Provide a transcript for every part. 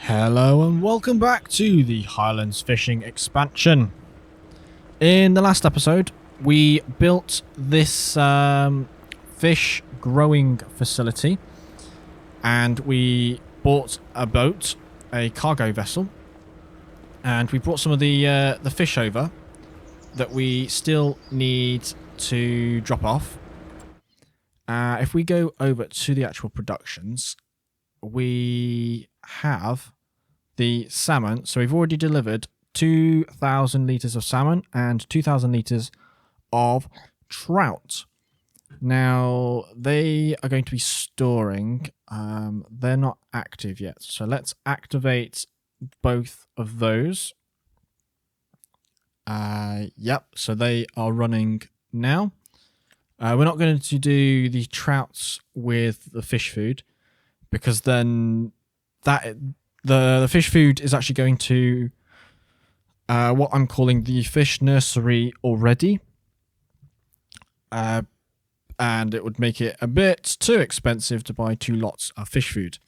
Hello and welcome back to the Highlands fishing expansion. In the last episode, we built this fish growing facility, and we bought a boat, a cargo vessel, and we brought some of the fish over that we still need to drop off. If we go over to the actual productions, we have the salmon. So we've already delivered 2,000 litres of salmon and 2,000 litres of trout. Now, they are going to be storing. They're not active yet. So let's activate both of those. Yep, so they are running now. We're not going to do the trouts with the fish food, because then the fish food is actually going to what I'm calling the fish nursery already. And it would make it a bit too expensive to buy 2 lots of fish food,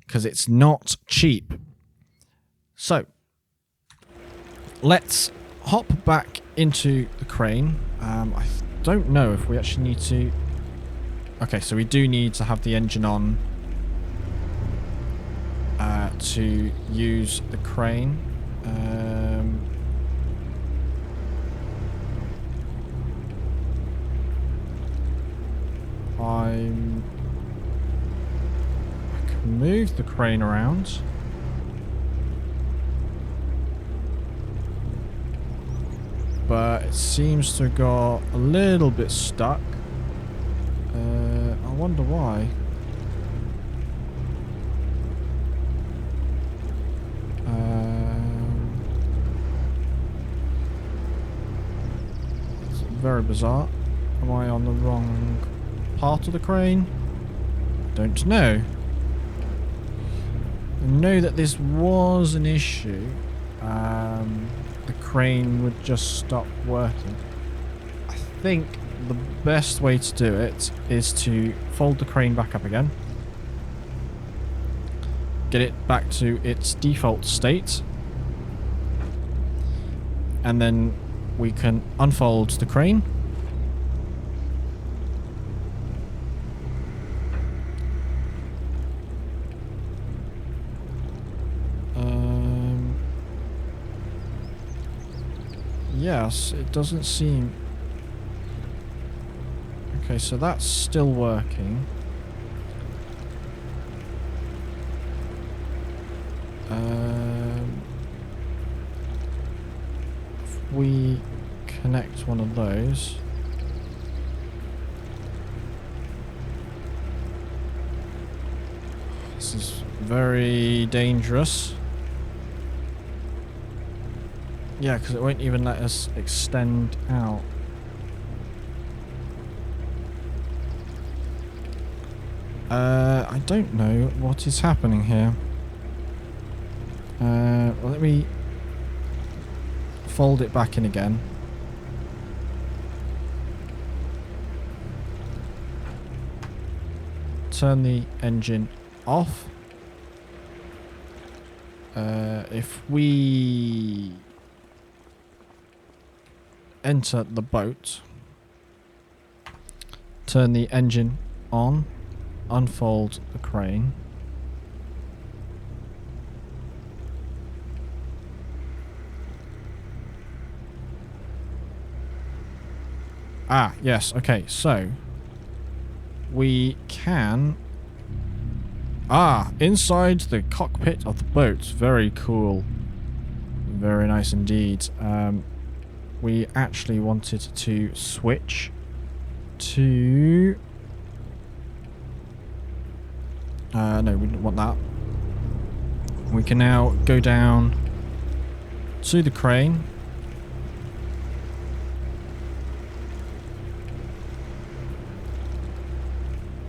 because it's not cheap. So let's hop back into the crane. I don't know if we actually need to... Okay, so we do need to have the engine on to use the crane. I can move the crane around. But it seems to have got a little bit stuck. I wonder why. It's very bizarre. Am I on the wrong part of the crane? Don't know. I know that this was an issue. The crane would just stop working. I think the best way to do it is to fold the crane back up again. Get it back to its default state. And then we can unfold the crane. Yes, it doesn't seem... Okay, so that's still working. If we connect one of those... This is very dangerous. Yeah, because it won't even let us extend out. I don't know what is happening here. Well, let me fold it back in again. Turn the engine off. If we enter the boat, turn the engine on, unfold the crane. Ah, yes, okay, so we can... inside the cockpit of the boat. Very cool. Very nice indeed. We actually wanted to switch to... no, we didn't want that. We can now go down to the crane.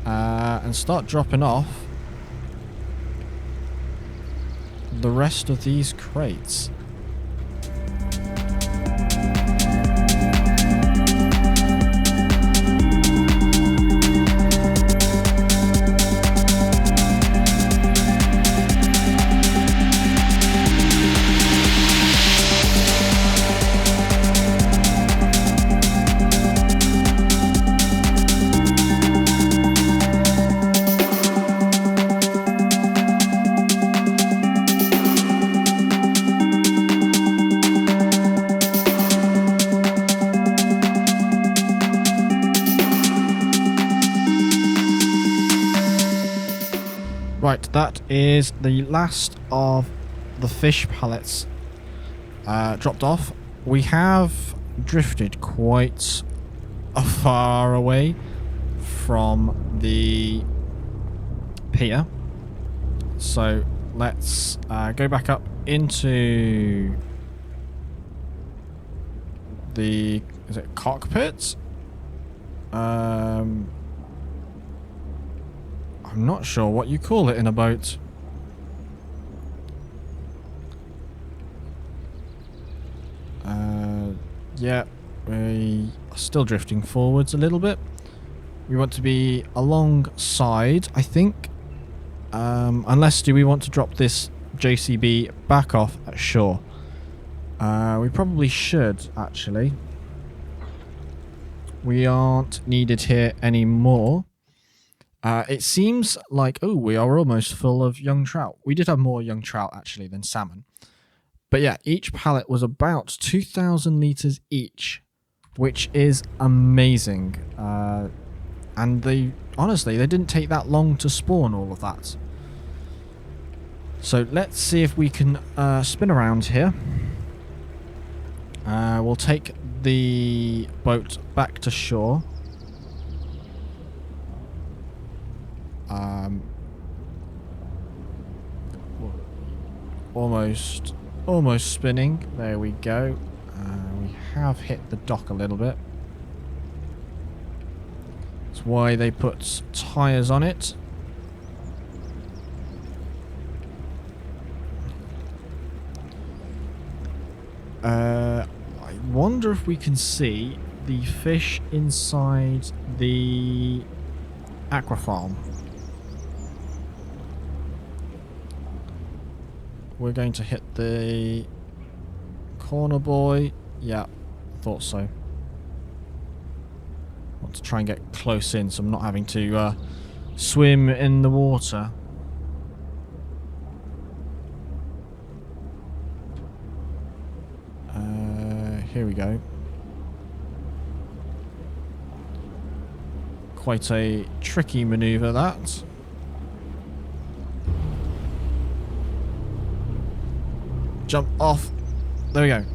And start dropping off the rest of these crates. that is the last of the fish pallets dropped off. We have drifted quite far away from the pier, so let's go back up into the, is it cockpit? I'm not sure what you call it in a boat. Yeah, we are still drifting forwards a little bit. We want to be alongside, I think. Unless do we want to drop this JCB back off at shore? We probably should, actually. We aren't needed here anymore. It seems like, oh, we are almost full of young trout. We did have more young trout, actually, than salmon. But yeah, each pallet was about 2,000 litres each, which is amazing. And they, honestly, they didn't take that long to spawn all of that. So let's see if we can spin around here. We'll take the boat back to shore. Almost spinning. There we go. We have hit the dock a little bit. That's why they put tyres on it. I wonder if we can see the fish inside the aqua farm. We're going to hit the corner buoy. Yeah, thought so. Want to try and get close in so I'm not having to swim in the water. Here we go. Quite a tricky maneuver, that. Jump off. There we go.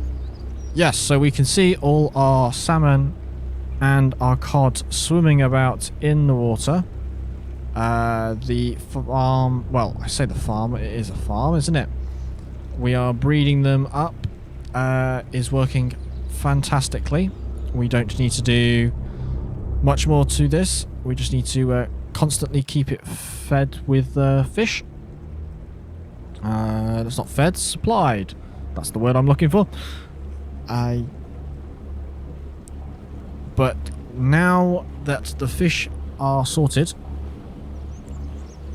Yes, so we can see all our salmon and our cod swimming about in the water. The farm, well, I say the farm, it is a farm, isn't it? We are breeding them up. Is working fantastically. We don't need to do much more to this. We just need to constantly keep it fed with fish. That's not fed, supplied. That's the word I'm looking for. But now that the fish are sorted,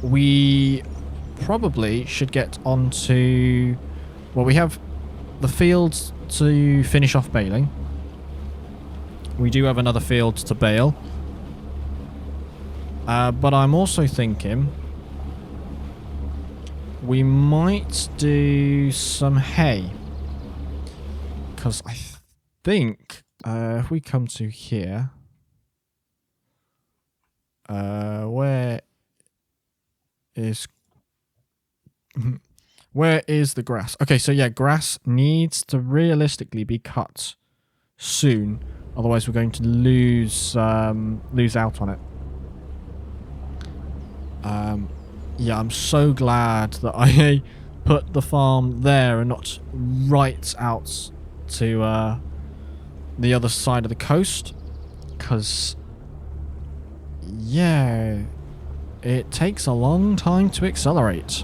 we probably should get onto... Well, we have the fields to finish off baling. We do have another field to bale. But I'm also thinking we might do some hay. Because I think if we come to here... where is... Where is the grass? Okay, so yeah, grass needs to realistically be cut soon. Otherwise, we're going to lose out on it. Yeah, I'm so glad that I put the farm there and not right out to the other side of the coast. Because, yeah, it takes a long time to accelerate.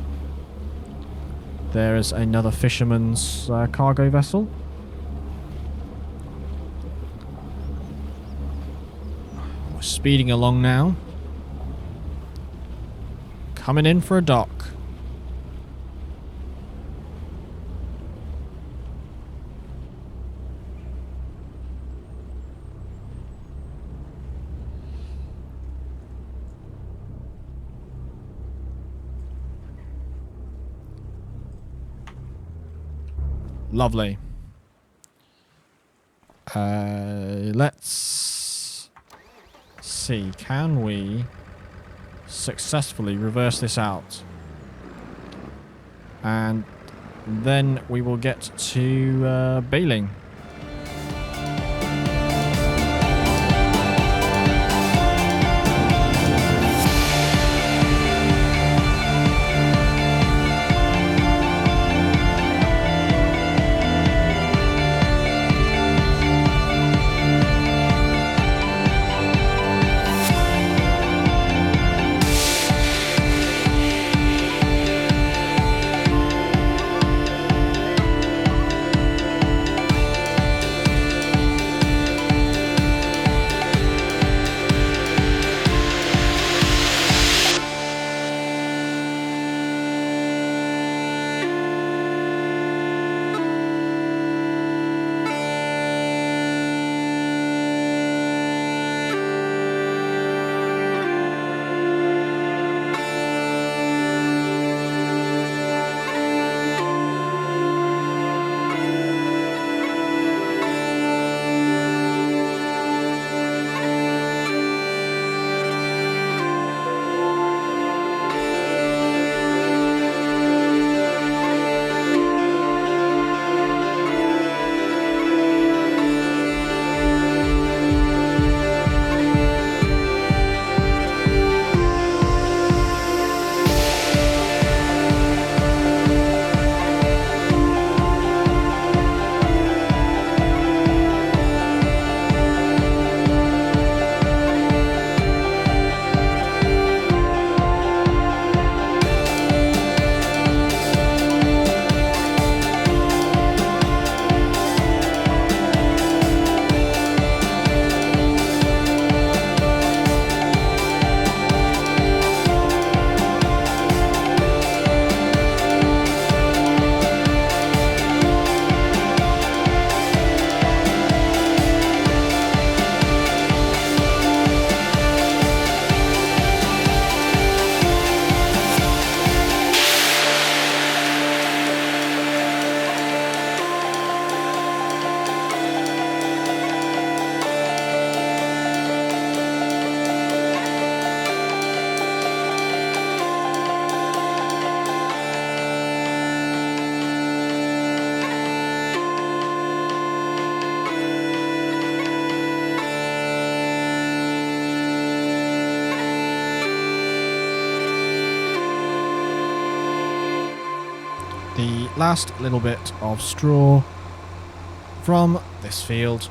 There is another fisherman's cargo vessel. We're speeding along now. Coming in for a dock. Lovely. Let's see. Can we successfully reverse this out? and then we will get to baling. The last little bit of straw from this field.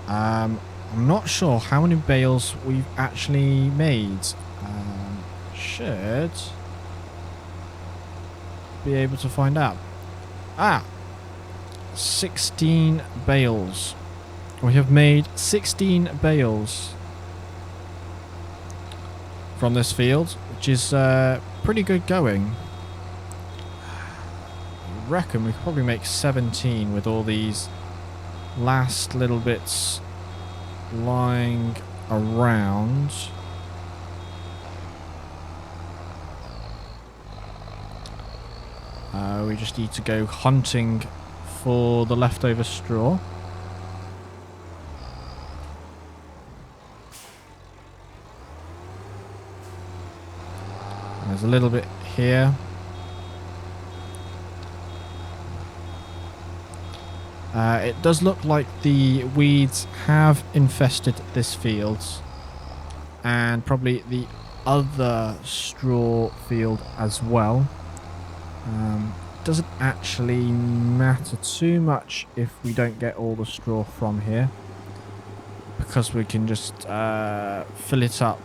I'm not sure how many bales we've actually made. Should be able to find out. 16 bales. We have made 16 bales from this field, which is pretty good going. I reckon we could probably make 17 with all these last little bits lying around. We just need to go hunting for the leftover straw. There's a little bit here. It does look like the weeds have infested this field and probably the other straw field as well. Doesn't actually matter too much if we don't get all the straw from here, because we can just fill it up,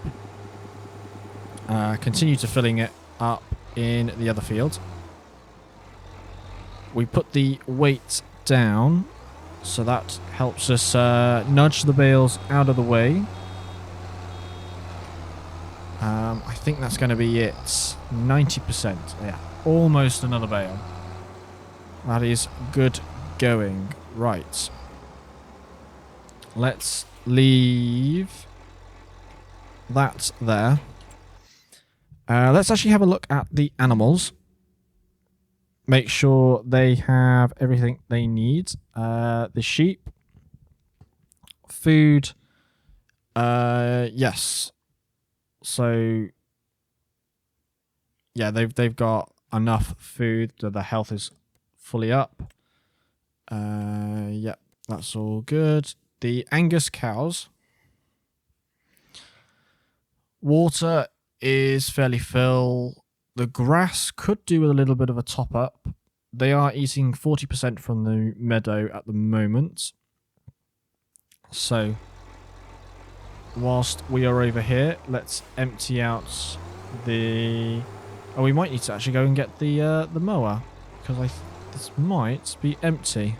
continue to filling it up in the other field. We put the weight down, so that helps us nudge the bales out of the way. I think that's going to be it. 90%. Yeah, almost another bale. That is good going. Right. Let's leave that there. Let's actually have a look at the animals. Make sure they have everything they need. The sheep. Food. Yes. So yeah, they've got enough food, that the health is fully up. Yep, that's all good. The Angus cows. Water is fairly full. The grass could do with a little bit of a top up. They are eating 40% from the meadow at the moment. So, whilst we are over here, let's empty out the... Oh, we might need to actually go and get the mower, because this might be empty.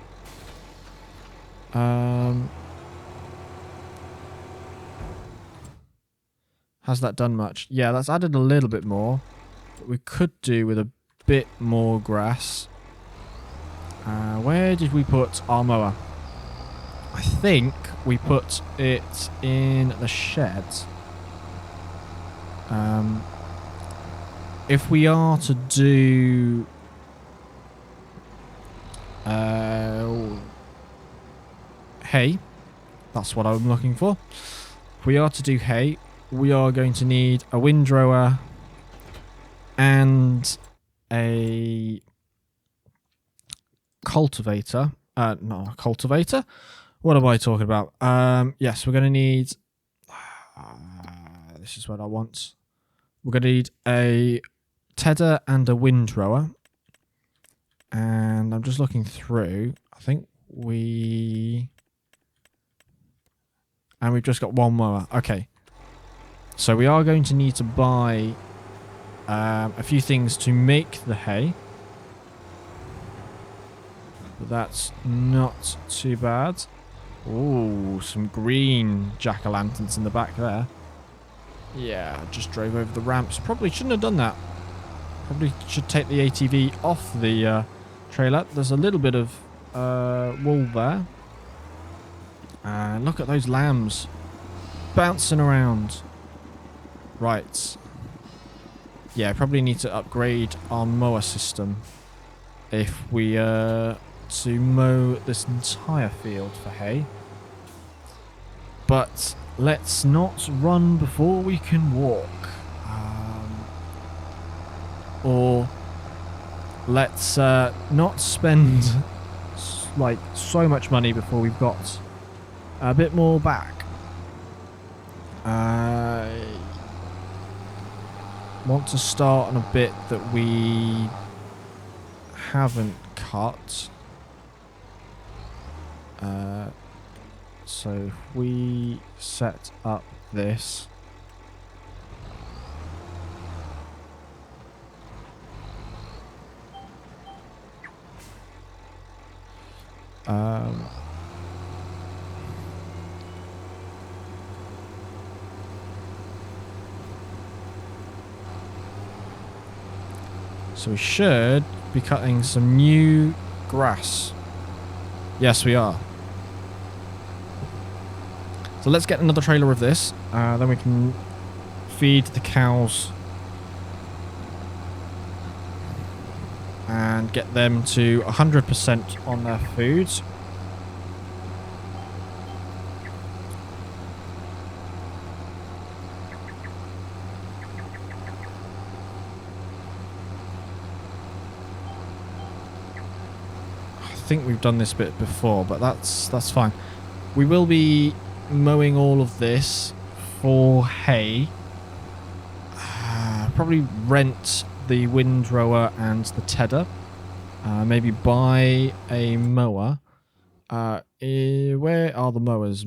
Has that done much? Yeah, that's added a little bit more. But we could do with a bit more grass. Where did we put our mower? I think we put it in the shed. If we are to do... hay. That's what I'm looking for. If we are to do hay, we are going to need a windrower and a cultivator. Not a cultivator. What am I talking about? Yes, we're going to need... this is what I want. We're going to need a tedder and a windrower. And I'm just looking through. I think we... And we've just got one mower. Okay. So we are going to need to buy a few things to make the hay. But that's not too bad. Ooh, some green jack-o'-lanterns in the back there. Yeah, just drove over the ramps. Probably shouldn't have done that. Probably should take the ATV off the trailer. There's a little bit of wool there. And look at those lambs bouncing around. Right. Yeah, probably need to upgrade our mower system if we to mow this entire field for hay. But let's not run before we can walk. Or let's not spend like so much money before we've got a bit more back. I want to start on a bit that we haven't cut. So if we set up this. So we should be cutting some new grass. Yes, we are. So let's get another trailer of this. Then we can feed the cows. And get them to 100% on their food. I think we've done this bit before, but that's fine. We will be mowing all of this for hay. Probably rent the windrower and the tedder. Maybe buy a mower. Where are the mowers?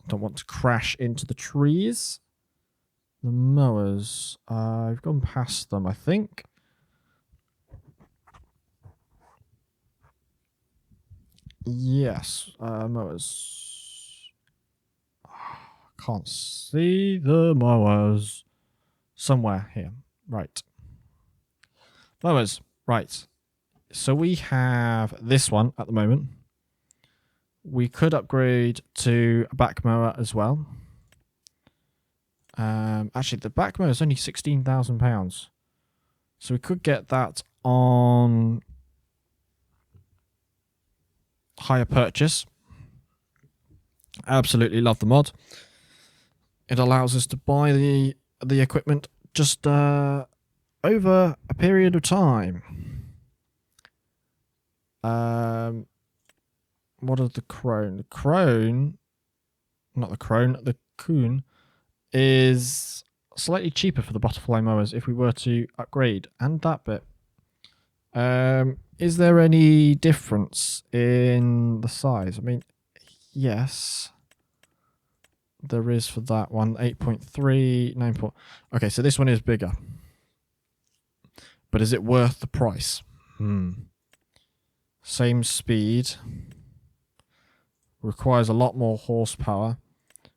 Don't want to crash into the trees. The mowers. I've gone past them, I think. Yes, mowers. Can't see the mowers. Somewhere here. Right. Mowers. Right. So we have this one at the moment. We could upgrade to a back mower as well. Actually, the back mower is only £16,000. So we could get that on hire purchase. Absolutely love the mod. It allows us to buy the equipment just over a period of time. What is the crone? The crone, not the crone, the coon is slightly cheaper for the butterfly mowers if we were to upgrade. And that bit. Is there any difference in the size? I mean, yes. There is for that one. 8.3, 9. Okay, so this one is bigger. But is it worth the price? Same speed. Requires a lot more horsepower,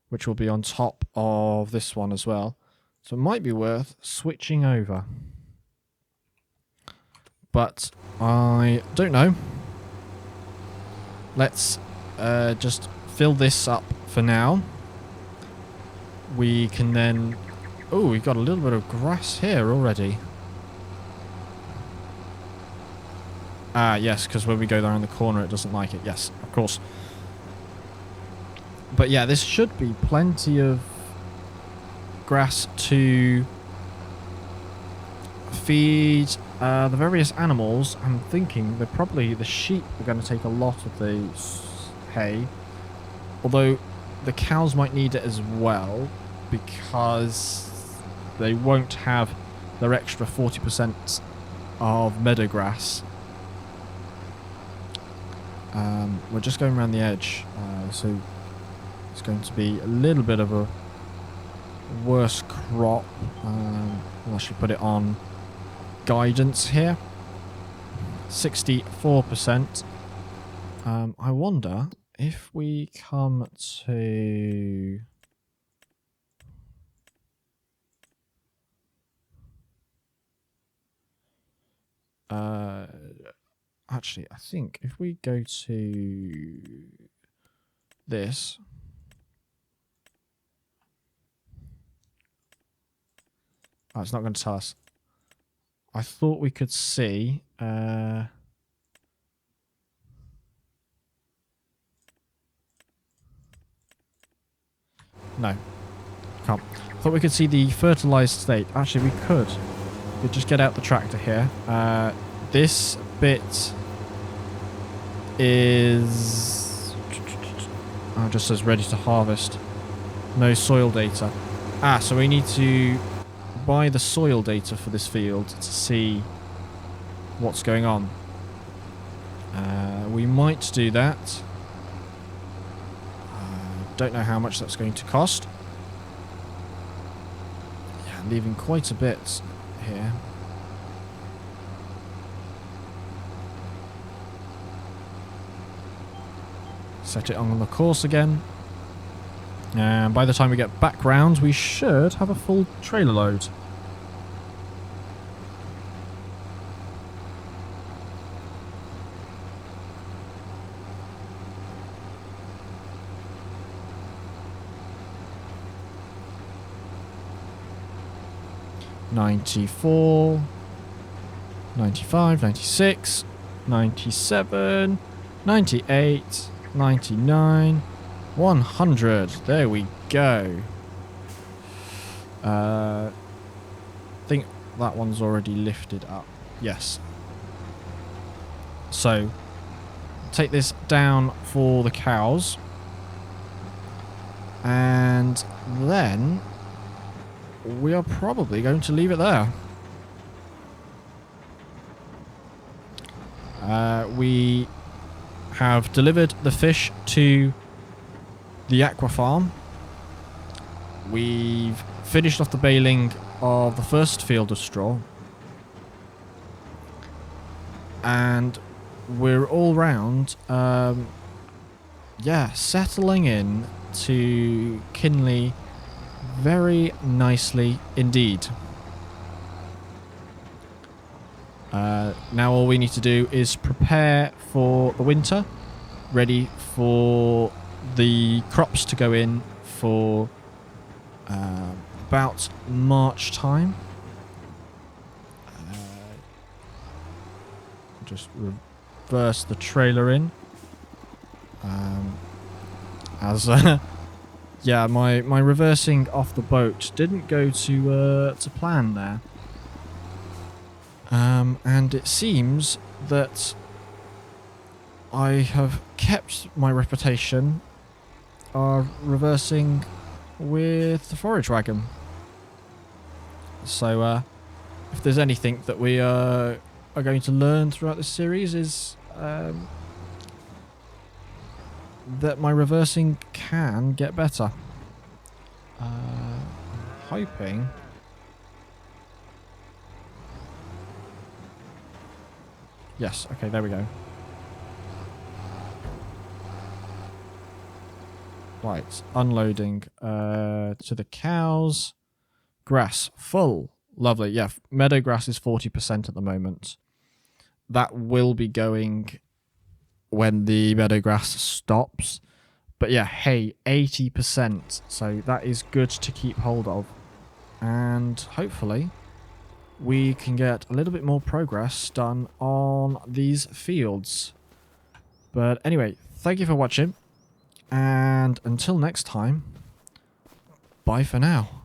which will be on top of this one as well. So it might be worth switching over. But I don't know. Let's just fill this up for now. We can then... Oh, we've got a little bit of grass here already. Ah, yes, because when we go there in the corner, it doesn't like it. Yes, of course. But yeah, this should be plenty of grass to feed the various animals. I'm thinking that probably the sheep are going to take a lot of the hay. Although the cows might need it as well, because they won't have their extra 40% of meadow grass. We're just going around the edge, so it's going to be a little bit of a worse crop. We'll actually put it on guidance here. 64%. I wonder if we come to... actually, I think if we go to this... Oh, it's not going to tell us. I thought we could see... No. Can't. I thought we could see the fertilized state. Actually, we could. We could just get out the tractor here. This bit is... Oh, it just says ready to harvest. No soil data. Ah, so we need to buy the soil data for this field to see what's going on. We might do that. Don't know how much that's going to cost. Yeah, leaving quite a bit here. Set it on the course again. And by the time we get back round, we should have a full trailer load. $94, $95, $96, $97, $98, $99, $100. There we go. I think that one's already lifted up. Yes. So, take this down for the cows. And then we are probably going to leave it there. We have delivered the fish to the aqua farm. We've finished off the baling of the first field of straw. And we're all round, yeah, settling in to Kinlaig very nicely indeed. Now all we need to do is prepare for the winter, ready for the crops to go in for about March time. Just reverse the trailer in. As yeah, my reversing off the boat didn't go to plan there. And it seems that I have kept my reputation reversing with the forage wagon. So if there's anything that we are going to learn throughout this series is that my reversing can get better. Hoping. Yes, okay, there we go. Right, unloading to the cows. Grass, full. Lovely, yeah, meadow grass is 40% at the moment. That will be going when the meadow grass stops. But yeah, hay, 80%. So that is good to keep hold of. And hopefully we can get a little bit more progress done on these fields. But anyway, thank you for watching. And until next time, bye for now.